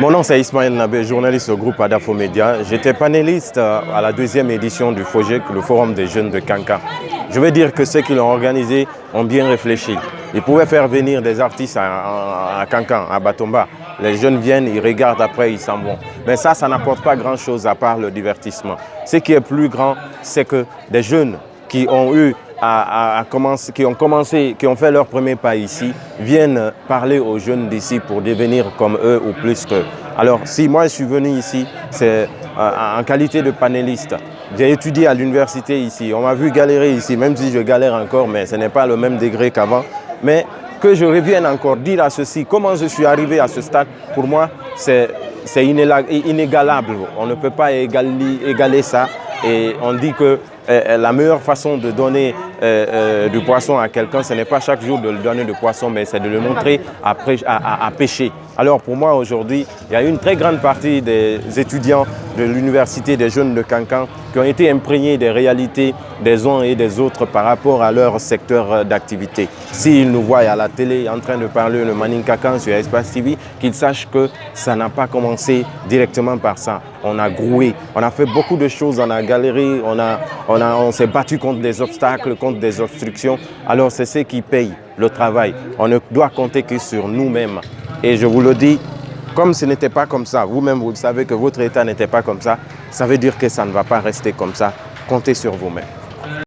Mon nom c'est Ismaël Nabé, journaliste au groupe Adafo Média. J'étais panéliste à la deuxième édition du FOGEC, le Forum des jeunes de Kankan. Je veux dire que ceux qui l'ont organisé ont bien réfléchi. Ils pouvaient faire venir des artistes à Kankan, à Batomba. Les jeunes viennent, ils regardent, après ils s'en vont. Mais ça n'apporte pas grand-chose à part le divertissement. Ce qui est plus grand, c'est que des jeunes qui ont eu qui ont fait leur premier pas ici, viennent parler aux jeunes d'ici pour devenir comme eux ou plus qu'eux. Alors, si moi je suis venu ici, c'est en qualité de panéliste. J'ai étudié à l'université ici. On m'a vu galérer ici, même si je galère encore, mais ce n'est pas le même degré qu'avant. Mais que je revienne encore dire à ceci, comment je suis arrivé à ce stade, pour moi, c'est inégalable. On ne peut pas égaler ça. Et on dit que la meilleure façon de donner du poisson à quelqu'un, ce n'est pas chaque jour de lui donner du poisson, mais c'est de le montrer à pêcher. Alors pour moi aujourd'hui, il y a une très grande partie des étudiants de l'université, des jeunes de Kankan, qui ont été imprégnés des réalités des uns et des autres par rapport à leur secteur d'activité. S'ils nous voient à la télé en train de parler le Maninkakan sur Espace TV, qu'ils sachent que ça n'a pas commencé directement par ça. On a groué, on a fait beaucoup de choses, on a galéré, on s'est battu contre des obstacles, contre des obstructions. Alors c'est ce qui paye le travail. On ne doit compter que sur nous-mêmes. Et je vous le dis, comme ce n'était pas comme ça, vous-même vous savez que votre état n'était pas comme ça veut dire que ça ne va pas rester comme ça. Comptez sur vous-même.